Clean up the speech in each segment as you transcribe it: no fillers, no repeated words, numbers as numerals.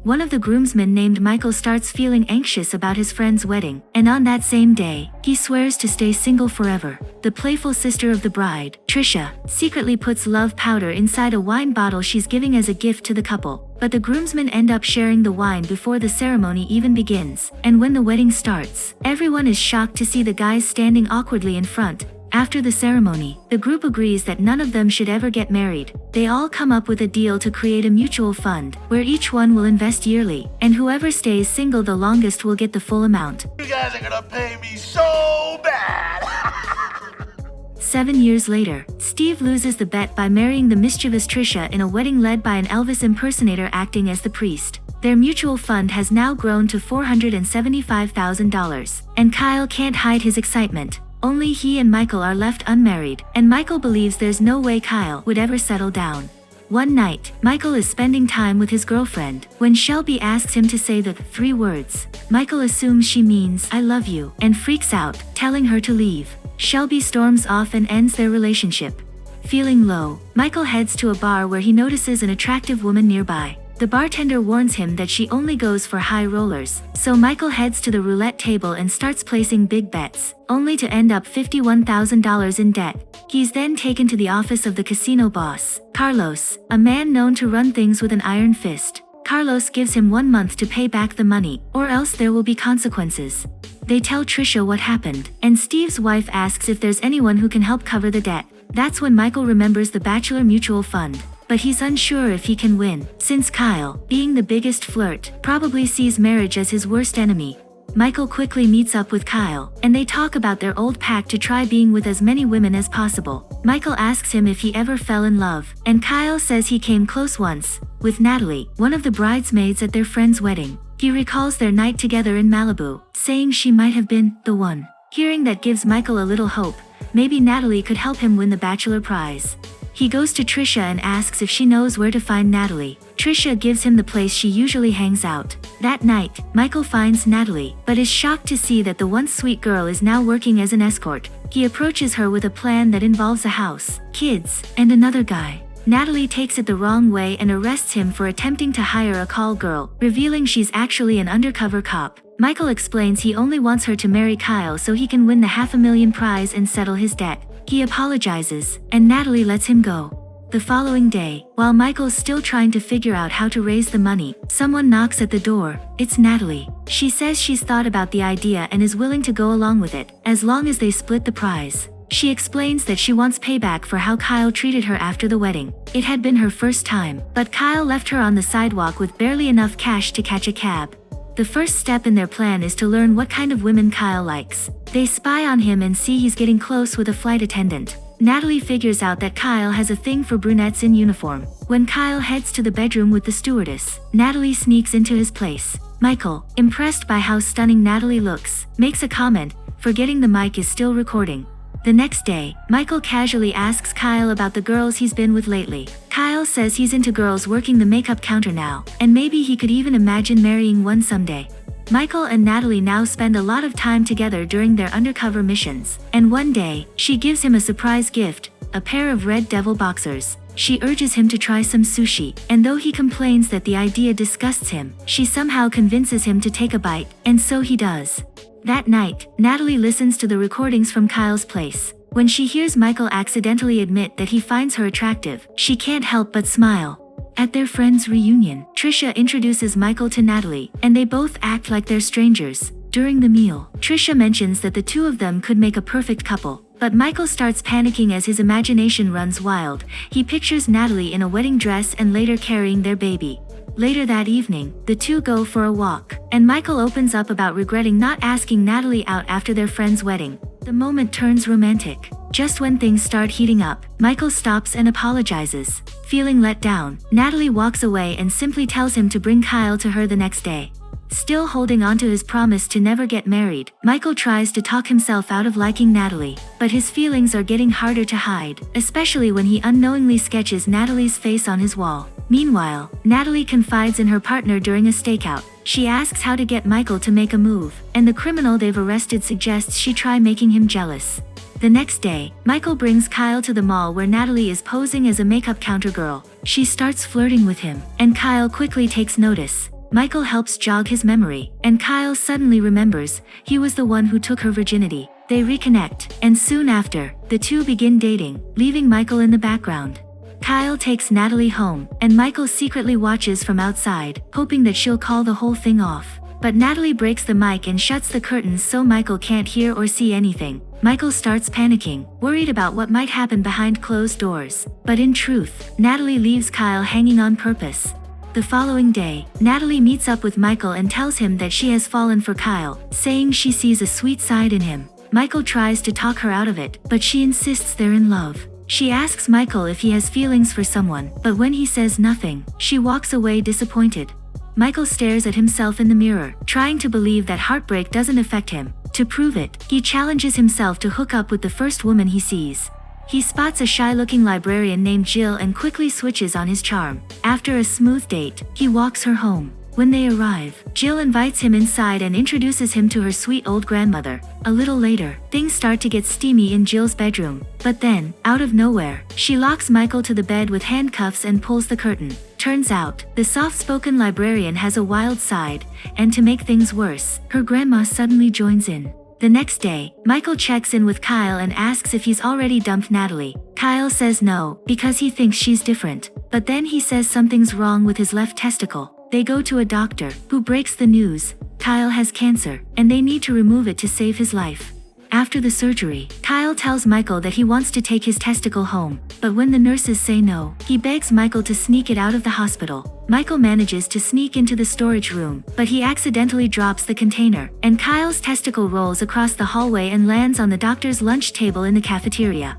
one of the groomsmen named Michael starts feeling anxious about his friend's wedding, and on that same day, he swears to stay single forever. The playful sister of the bride, Trisha, secretly puts love powder inside a wine bottle she's giving as a gift to the couple, but the groomsmen end up sharing the wine before the ceremony even begins, and when the wedding starts, everyone is shocked to see the guys standing awkwardly in front. After the ceremony, the group agrees that none of them should ever get married. They all come up with a deal to create a mutual fund, where each one will invest yearly, and whoever stays single the longest will get the full amount. You guys are gonna pay me so bad! 7 years later, Steve loses the bet by marrying the mischievous Trisha in a wedding led by an Elvis impersonator acting as the priest. Their mutual fund has now grown to $475,000, and Kyle can't hide his excitement. Only he and Michael are left unmarried, and Michael believes there's no way Kyle would ever settle down. One night, Michael is spending time with his girlfriend when Shelby asks him to say the 3 words. Michael assumes she means "I love you" and freaks out, telling her to leave. Shelby storms off and ends their relationship. Feeling low, Michael heads to a bar where he notices an attractive woman nearby. The bartender warns him that she only goes for high rollers, so Michael heads to the roulette table and starts placing big bets, only to end up $51,000 in debt. He's then taken to the office of the casino boss, Carlos, a man known to run things with an iron fist. Carlos gives him 1 month to pay back the money, or else there will be consequences. They tell Trisha what happened, and Steve's wife asks if there's anyone who can help cover the debt. That's when Michael remembers the Bachelor Mutual Fund. But he's unsure if he can win, since Kyle, being the biggest flirt, probably sees marriage as his worst enemy. Michael quickly meets up with Kyle, and they talk about their old pact to try being with as many women as possible. Michael asks him if he ever fell in love, and Kyle says he came close once, with Natalie, one of the bridesmaids at their friend's wedding. He recalls their night together in Malibu, saying she might have been the one. Hearing that gives Michael a little hope. Maybe Natalie could help him win the Bachelor prize. He goes to Trisha and asks if she knows where to find Natalie. Trisha gives him the place she usually hangs out. That night, Michael finds Natalie, but is shocked to see that the once sweet girl is now working as an escort. He approaches her with a plan that involves a house, kids, and another guy. Natalie takes it the wrong way and arrests him for attempting to hire a call girl, revealing she's actually an undercover cop. Michael explains he only wants her to marry Kyle so he can win the $500,000 prize and settle his debt. He apologizes, and Natalie lets him go. The following day, while Michael's still trying to figure out how to raise the money, someone knocks at the door. It's Natalie. She says she's thought about the idea and is willing to go along with it, as long as they split the prize. She explains that she wants payback for how Kyle treated her after the wedding. It had been her first time, but Kyle left her on the sidewalk with barely enough cash to catch a cab. The first step in their plan is to learn what kind of women Kyle likes. They spy on him and see he's getting close with a flight attendant. Natalie figures out that Kyle has a thing for brunettes in uniform. When Kyle heads to the bedroom with the stewardess, Natalie sneaks into his place. Michael, impressed by how stunning Natalie looks, makes a comment, forgetting the mic is still recording. The next day, Michael casually asks Kyle about the girls he's been with lately. Kyle says he's into girls working the makeup counter now, and maybe he could even imagine marrying one someday. Michael and Natalie now spend a lot of time together during their undercover missions, and one day, she gives him a surprise gift, a pair of red devil boxers. She urges him to try some sushi, and though he complains that the idea disgusts him, she somehow convinces him to take a bite, and so he does. That night, Natalie listens to the recordings from Kyle's place. When she hears Michael accidentally admit that he finds her attractive, she can't help but smile. At their friend's reunion, Trisha introduces Michael to Natalie, and they both act like they're strangers. During the meal, Trisha mentions that the two of them could make a perfect couple. But Michael starts panicking as his imagination runs wild. He pictures Natalie in a wedding dress and later carrying their baby. Later that evening, the two go for a walk, and Michael opens up about regretting not asking Natalie out after their friend's wedding. The moment turns romantic. Just when things start heating up, Michael stops and apologizes. Feeling let down, Natalie walks away and simply tells him to bring Kyle to her the next day. Still holding on to his promise to never get married, Michael tries to talk himself out of liking Natalie, but his feelings are getting harder to hide, especially when he unknowingly sketches Natalie's face on his wall. Meanwhile, Natalie confides in her partner during a stakeout. She asks how to get Michael to make a move, and the criminal they've arrested suggests she try making him jealous. The next day, Michael brings Kyle to the mall where Natalie is posing as a makeup counter girl. She starts flirting with him, and Kyle quickly takes notice. Michael helps jog his memory, and Kyle suddenly remembers he was the one who took her virginity. They reconnect, and soon after, the two begin dating, leaving Michael in the background. Kyle takes Natalie home, and Michael secretly watches from outside, hoping that she'll call the whole thing off. But Natalie breaks the mic and shuts the curtains so Michael can't hear or see anything. Michael starts panicking, worried about what might happen behind closed doors. But in truth, Natalie leaves Kyle hanging on purpose. The following day, Natalie meets up with Michael and tells him that she has fallen for Kyle, saying she sees a sweet side in him. Michael tries to talk her out of it, but she insists they're in love. She asks Michael if he has feelings for someone, but when he says nothing, she walks away disappointed. Michael stares at himself in the mirror, trying to believe that heartbreak doesn't affect him. To prove it, he challenges himself to hook up with the first woman he sees. He spots a shy-looking librarian named Jill and quickly switches on his charm. After a smooth date, he walks her home. When they arrive, Jill invites him inside and introduces him to her sweet old grandmother. A little later, things start to get steamy in Jill's bedroom. But then, out of nowhere, she locks Michael to the bed with handcuffs and pulls the curtain. Turns out, the soft-spoken librarian has a wild side, and to make things worse, her grandma suddenly joins in. The next day, Michael checks in with Kyle and asks if he's already dumped Natalie. Kyle says no, because he thinks she's different. But then he says something's wrong with his left testicle. They go to a doctor, who breaks the news. Kyle has cancer, and they need to remove it to save his life. After the surgery, Kyle tells Michael that he wants to take his testicle home, but when the nurses say no, he begs Michael to sneak it out of the hospital. Michael manages to sneak into the storage room, but he accidentally drops the container, and Kyle's testicle rolls across the hallway and lands on the doctor's lunch table in the cafeteria.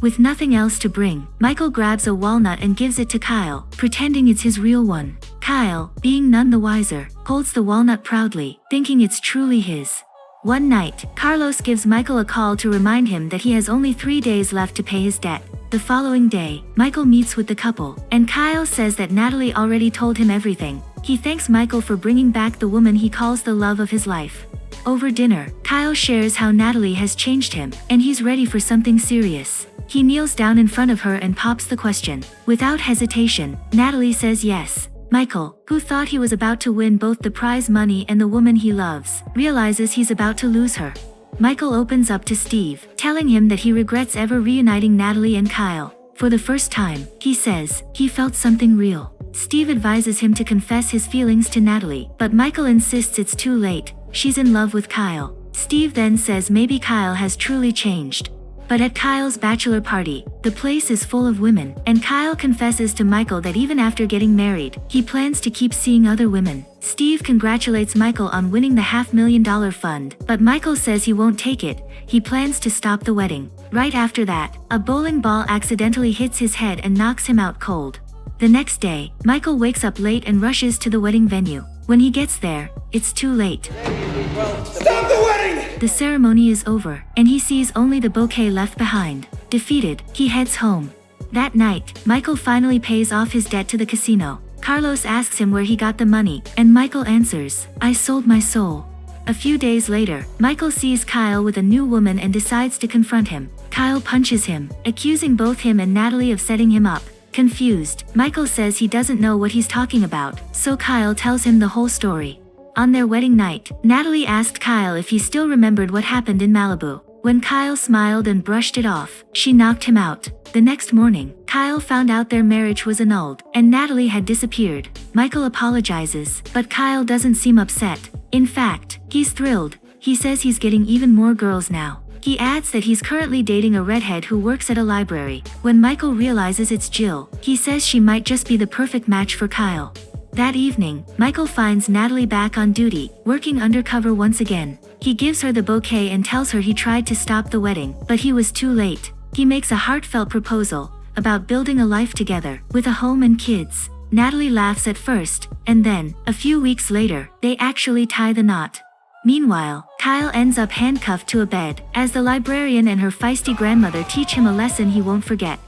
With nothing else to bring, Michael grabs a walnut and gives it to Kyle, pretending it's his real one. Kyle, being none the wiser, holds the walnut proudly, thinking it's truly his. One night, Carlos gives Michael a call to remind him that he has only 3 days left to pay his debt. The following day, Michael meets with the couple, and Kyle says that Natalie already told him everything. He thanks Michael for bringing back the woman he calls the love of his life. Over dinner, Kyle shares how Natalie has changed him, and he's ready for something serious. He kneels down in front of her and pops the question. Without hesitation, Natalie says yes. Michael, who thought he was about to win both the prize money and the woman he loves, realizes he's about to lose her. Michael opens up to Steve, telling him that he regrets ever reuniting Natalie and Kyle. For the first time, he says, he felt something real. Steve advises him to confess his feelings to Natalie, but Michael insists it's too late. She's in love with Kyle. Steve then says maybe Kyle has truly changed. But at Kyle's bachelor party, the place is full of women, and Kyle confesses to Michael that even after getting married, he plans to keep seeing other women. Steve congratulates Michael on winning the $500,000 fund, but Michael says he won't take it. He plans to stop the wedding. Right after that, a bowling ball accidentally hits his head and knocks him out cold. The next day, Michael wakes up late and rushes to the wedding venue. When he gets there, it's too late. Stop the wedding! The ceremony is over, and he sees only the bouquet left behind. Defeated, he heads home. That night, Michael finally pays off his debt to the casino. Carlos asks him where he got the money, and Michael answers, "I sold my soul." A few days later, Michael sees Kyle with a new woman and decides to confront him. Kyle punches him, accusing both him and Natalie of setting him up. Confused, Michael says he doesn't know what he's talking about, so Kyle tells him the whole story. On their wedding night, Natalie asked Kyle if he still remembered what happened in Malibu. When Kyle smiled and brushed it off, she knocked him out. The next morning, Kyle found out their marriage was annulled, and Natalie had disappeared. Michael apologizes, but Kyle doesn't seem upset. In fact, he's thrilled. He says he's getting even more girls now. He adds that he's currently dating a redhead who works at a library. When Michael realizes it's Jill, he says she might just be the perfect match for Kyle. That evening, Michael finds Natalie back on duty, working undercover once again. He gives her the bouquet and tells her he tried to stop the wedding, but he was too late. He makes a heartfelt proposal about building a life together, with a home and kids. Natalie laughs at first, and then, a few weeks later, they actually tie the knot. Meanwhile, Kyle ends up handcuffed to a bed, as the librarian and her feisty grandmother teach him a lesson he won't forget.